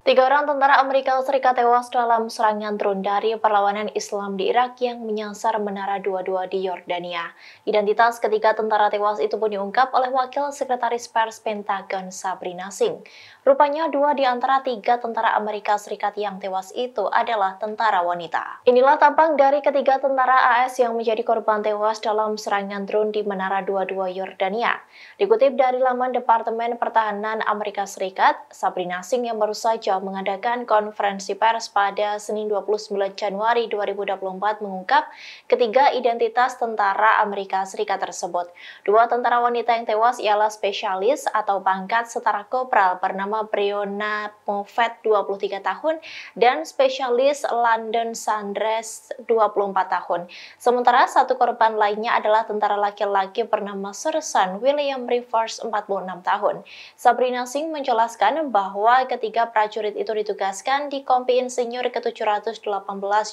Tiga orang tentara Amerika Serikat tewas dalam serangan drone dari perlawanan Islam di Irak yang menyasar Menara 22 di Yordania. Identitas ketiga tentara tewas itu pun diungkap oleh Wakil Sekretaris Pers Pentagon Sabrina Singh. Rupanya dua di antara tiga tentara Amerika Serikat yang tewas itu adalah tentara wanita. Inilah tampang dari ketiga tentara AS yang menjadi korban tewas dalam serangan drone di Menara 22 Yordania. Dikutip dari laman Departemen Pertahanan Amerika Serikat, Sabrina Singh yang baru saja mengadakan konferensi pers pada Senin 29 Januari 2024 mengungkap ketiga identitas tentara Amerika Serikat tersebut. Dua tentara wanita yang tewas ialah spesialis atau pangkat setara kopral bernama Breonna Moffett 23 tahun dan spesialis London Sanders 24 tahun. Sementara satu korban lainnya adalah tentara laki-laki bernama Sersan William Rivers 46 tahun. Sabrina Singh menjelaskan bahwa ketiga prajurit itu ditugaskan di Kompi Insinyur ke-718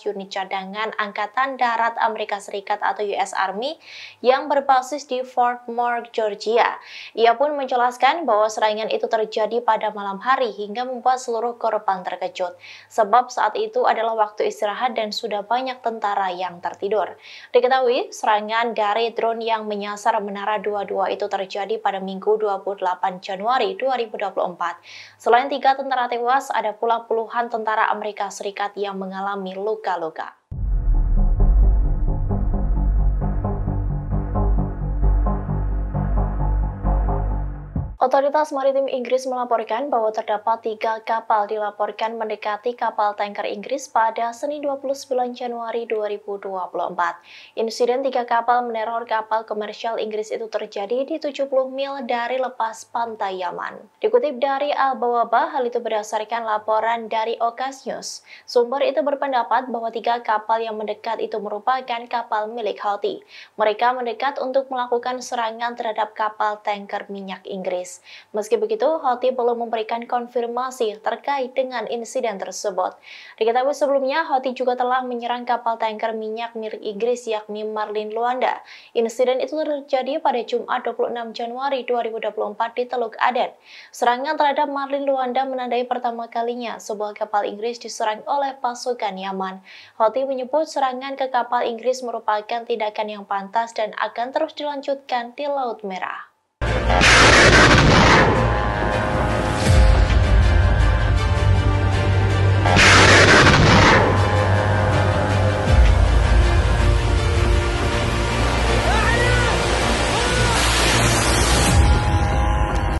Unit Cadangan Angkatan Darat Amerika Serikat atau US Army yang berbasis di Fort Moore, Georgia. Ia pun menjelaskan bahwa serangan itu terjadi pada malam hari hingga membuat seluruh korban terkejut. Sebab saat itu adalah waktu istirahat dan sudah banyak tentara yang tertidur. Diketahui serangan dari drone yang menyasar Menara 22 itu terjadi pada Minggu 28 Januari 2024. Selain tiga tentara tewas, ada pula puluhan tentara Amerika Serikat yang mengalami luka-luka. Otoritas Maritim Inggris melaporkan bahwa terdapat tiga kapal dilaporkan mendekati kapal tanker Inggris pada Senin 29 Januari 2024. Insiden tiga kapal meneror kapal komersial Inggris itu terjadi di 70 mil dari lepas pantai Yaman. Dikutip dari Al-Bawaba, hal itu berdasarkan laporan dari Okas News. Sumber itu berpendapat bahwa tiga kapal yang mendekat itu merupakan kapal milik Houthi. Mereka mendekat untuk melakukan serangan terhadap kapal tanker minyak Inggris. Meski begitu, Houthi belum memberikan konfirmasi terkait dengan insiden tersebut. Diketahui sebelumnya, Houthi juga telah menyerang kapal tanker minyak milik Inggris yakni Marlin Luanda. Insiden itu terjadi pada Jumat 26 Januari 2024 di Teluk Aden. Serangan terhadap Marlin Luanda menandai pertama kalinya sebuah kapal Inggris diserang oleh pasukan Yaman. Houthi menyebut serangan ke kapal Inggris merupakan tindakan yang pantas dan akan terus dilanjutkan di Laut Merah.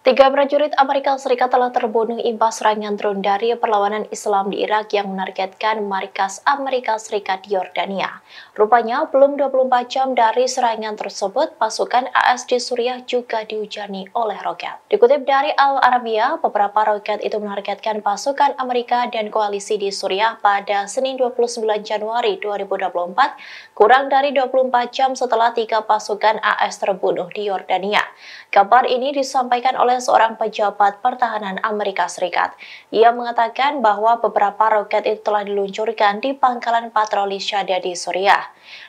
Tiga prajurit Amerika Serikat telah terbunuh imbas serangan drone dari perlawanan Islam di Irak yang menargetkan markas Amerika Serikat di Yordania. Rupanya, belum 24 jam dari serangan tersebut, pasukan AS di Suriah juga dihujani oleh roket. Dikutip dari Al Arabiya, beberapa roket itu menargetkan pasukan Amerika dan koalisi di Suriah pada Senin 29 Januari 2024, kurang dari 24 jam setelah tiga pasukan AS terbunuh di Yordania. Kabar ini disampaikan oleh seorang pejabat pertahanan Amerika Serikat. Ia mengatakan bahwa beberapa roket itu telah diluncurkan di pangkalan patroli Syada di Suriah.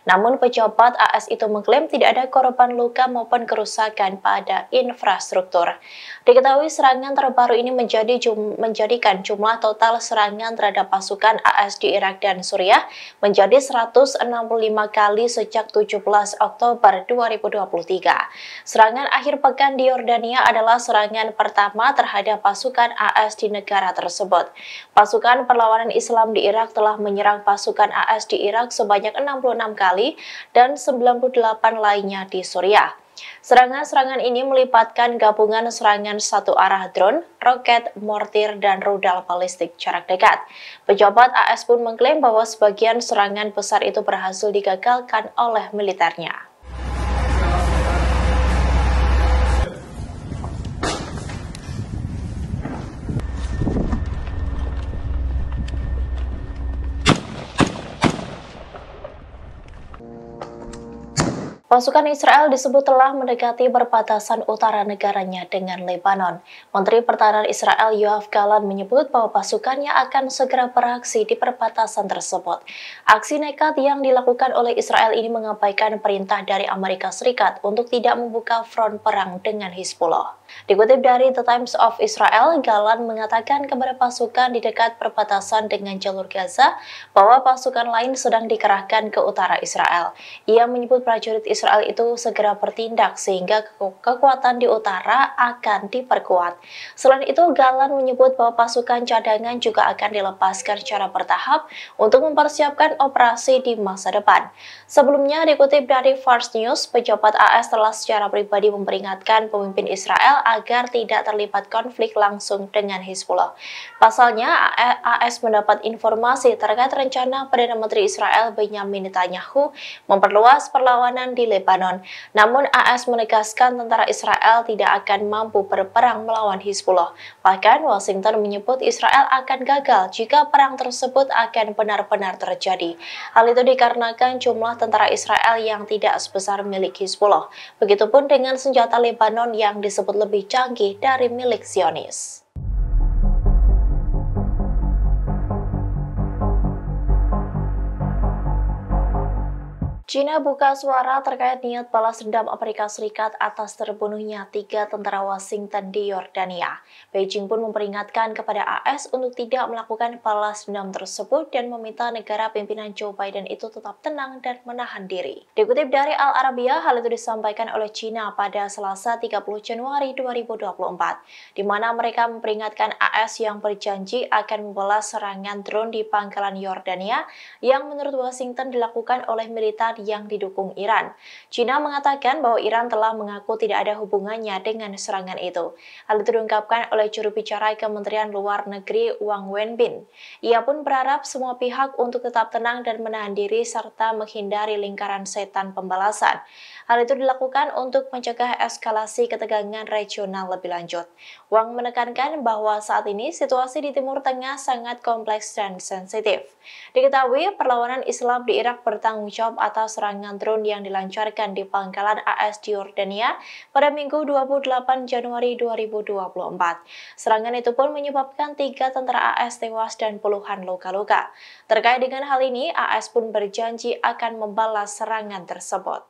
Namun pejabat AS itu mengklaim tidak ada korban luka maupun kerusakan pada infrastruktur. Diketahui serangan terbaru ini menjadikan jumlah total serangan terhadap pasukan AS di Irak dan Suriah menjadi 165 kali sejak 17 Oktober 2023. Serangan akhir pekan di Yordania adalah serangan pertama terhadap pasukan AS di negara tersebut. Pasukan perlawanan Islam di Irak telah menyerang pasukan AS di Irak sebanyak 66 kali dan 98 lainnya di Suriah. Serangan-serangan ini melibatkan gabungan serangan satu arah drone, roket, mortir, dan rudal balistik jarak dekat. Pejabat AS pun mengklaim bahwa sebagian serangan besar itu berhasil digagalkan oleh militernya. Pasukan Israel disebut telah mendekati perbatasan utara negaranya dengan Lebanon. Menteri Pertahanan Israel Yoav Gallant menyebut bahwa pasukannya akan segera beraksi di perbatasan tersebut. Aksi nekat yang dilakukan oleh Israel ini mengabaikan perintah dari Amerika Serikat untuk tidak membuka front perang dengan Hizbullah. Dikutip dari The Times of Israel, Galan mengatakan kepada pasukan di dekat perbatasan dengan jalur Gaza bahwa pasukan lain sedang dikerahkan ke utara Israel. Ia menyebut prajurit Israel itu segera bertindak sehingga kekuatan di utara akan diperkuat. Selain itu, Galan menyebut bahwa pasukan cadangan juga akan dilepaskan secara bertahap untuk mempersiapkan operasi di masa depan. Sebelumnya, dikutip dari Fars News, pejabat AS telah secara pribadi memperingatkan pemimpin Israel agar tidak terlibat konflik langsung dengan Hizbullah. Pasalnya, AS mendapat informasi terkait rencana Perdana Menteri Israel Benyamin Netanyahu memperluas perlawanan di Lebanon. Namun, AS menegaskan tentara Israel tidak akan mampu berperang melawan Hizbullah. Bahkan, Washington menyebut Israel akan gagal jika perang tersebut akan benar-benar terjadi. Hal itu dikarenakan jumlah tentara Israel yang tidak sebesar milik Hizbullah. Begitupun dengan senjata Lebanon yang disebut lebih canggih dari milik Zionis. China buka suara terkait niat balas dendam Amerika Serikat atas terbunuhnya 3 tentara Washington di Yordania. Beijing pun memperingatkan kepada AS untuk tidak melakukan balas dendam tersebut dan meminta negara pimpinan Joe Biden itu tetap tenang dan menahan diri. Dikutip dari Al Arabiya, hal itu disampaikan oleh China pada Selasa 30 Januari 2024, di mana mereka memperingatkan AS yang berjanji akan membalas serangan drone di pangkalan Yordania yang menurut Washington dilakukan oleh militer yang didukung Iran. China mengatakan bahwa Iran telah mengaku tidak ada hubungannya dengan serangan itu. Hal itu diungkapkan oleh juru bicara Kementerian Luar Negeri Wang Wenbin. Ia pun berharap semua pihak untuk tetap tenang dan menahan diri serta menghindari lingkaran setan pembalasan. Hal itu dilakukan untuk mencegah eskalasi ketegangan regional lebih lanjut. Wang menekankan bahwa saat ini situasi di Timur Tengah sangat kompleks dan sensitif. Diketahui perlawanan Islam di Irak bertanggung jawab atas serangan drone yang dilancarkan di pangkalan AS di Yordania pada Minggu 28 Januari 2024. Serangan itu pun menyebabkan 3 tentara AS tewas dan puluhan luka-luka. Terkait dengan hal ini, AS pun berjanji akan membalas serangan tersebut.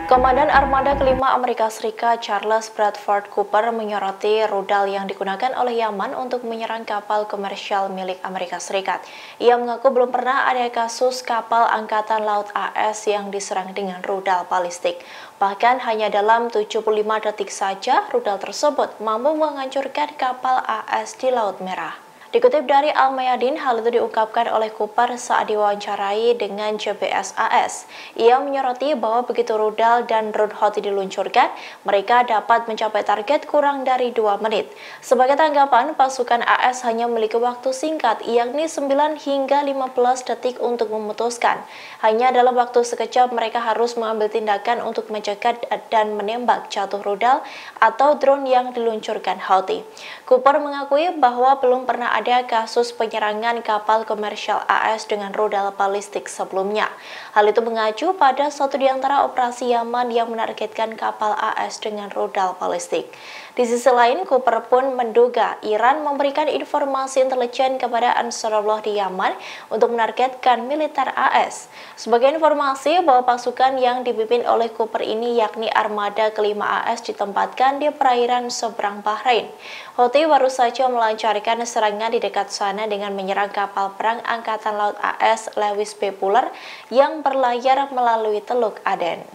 Komandan Armada Kelima Amerika Serikat Charles Bradford Cooper menyoroti rudal yang digunakan oleh Yaman untuk menyerang kapal komersial milik Amerika Serikat. Ia mengaku belum pernah ada kasus kapal Angkatan Laut AS yang diserang dengan rudal balistik. Bahkan hanya dalam 75 detik saja rudal tersebut mampu menghancurkan kapal AS di Laut Merah. Dikutip dari Al-Mayadin, hal itu diungkapkan oleh Cooper saat diwawancarai dengan CBS AS. Ia menyoroti bahwa begitu rudal dan drone Houthi diluncurkan, mereka dapat mencapai target kurang dari 2 menit. Sebagai tanggapan, pasukan AS hanya memiliki waktu singkat, yakni 9 hingga 15 detik untuk memutuskan. Hanya dalam waktu sekejap mereka harus mengambil tindakan untuk mencegat dan menembak jatuh rudal atau drone yang diluncurkan Houthi. Cooper mengakui bahwa belum pernah ada kasus penyerangan kapal komersial AS dengan rudal balistik sebelumnya. Hal itu mengacu pada satu di antara operasi Yaman yang menargetkan kapal AS dengan rudal balistik. Di sisi lain, Cooper pun menduga Iran memberikan informasi intelijen kepada Ansarullah di Yaman untuk menargetkan militer AS. Sebagai informasi bahwa pasukan yang dipimpin oleh Cooper ini yakni Armada Kelima AS ditempatkan di perairan seberang Bahrain. Houthi baru saja melancarkan serangan di dekat sana dengan menyerang kapal perang Angkatan Laut AS Lewis B. Puller yang berlayar melalui Teluk Aden.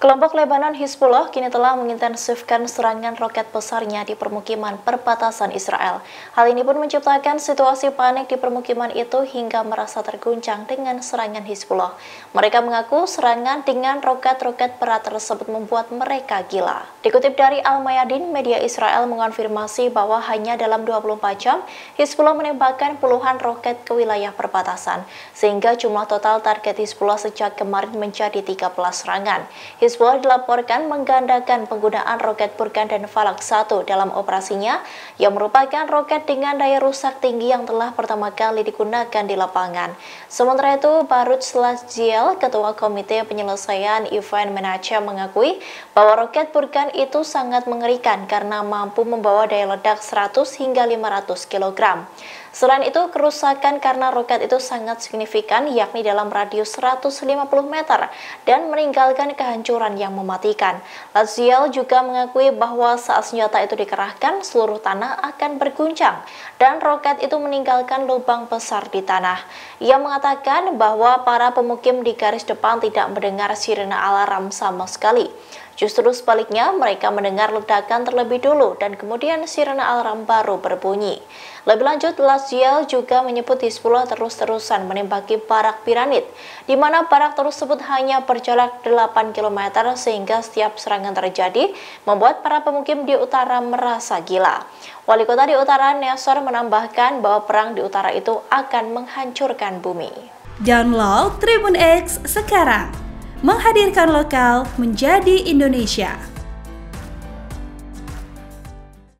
Kelompok Lebanon Hizbullah kini telah mengintensifkan serangan roket besarnya di permukiman perbatasan Israel. Hal ini pun menciptakan situasi panik di permukiman itu hingga merasa terguncang dengan serangan Hizbullah. Mereka mengaku serangan dengan roket-roket berat tersebut membuat mereka gila. Dikutip dari Al-Mayadin, media Israel mengonfirmasi bahwa hanya dalam 24 jam, Hizbullah menembakkan puluhan roket ke wilayah perbatasan, sehingga jumlah total target Hizbullah sejak kemarin menjadi 13 serangan. Hizbullah Lazuel dilaporkan menggandakan penggunaan roket Burkan dan Falak 1 dalam operasinya yang merupakan roket dengan daya rusak tinggi yang telah pertama kali digunakan di lapangan. Sementara itu, Baruch Laziel, Ketua Komite Penyelesaian Event Manager, mengakui bahwa roket Burkan itu sangat mengerikan karena mampu membawa daya ledak 100 hingga 500 kg. Selain itu, kerusakan karena roket itu sangat signifikan, yakni dalam radius 150 meter dan meninggalkan kehancuran yang mematikan. Laziel juga mengakui bahwa saat senjata itu dikerahkan, seluruh tanah akan berguncang dan roket itu meninggalkan lubang besar di tanah. Ia mengatakan bahwa para pemukim di garis depan tidak mendengar sirene alarm sama sekali. Justru sebaliknya, mereka mendengar ledakan terlebih dulu dan kemudian sirene alarm baru berbunyi. Lebih lanjut, Laziel juga menyebut Hizbullah terus-terusan menembaki barak piramid, di mana barak tersebut hanya berjarak 8 km sehingga setiap serangan terjadi membuat para pemukim di utara merasa gila. Wali kota di utara, Nesor, menambahkan bahwa perang di utara itu akan menghancurkan bumi. Download Tribun X sekarang, menghadirkan lokal menjadi Indonesia.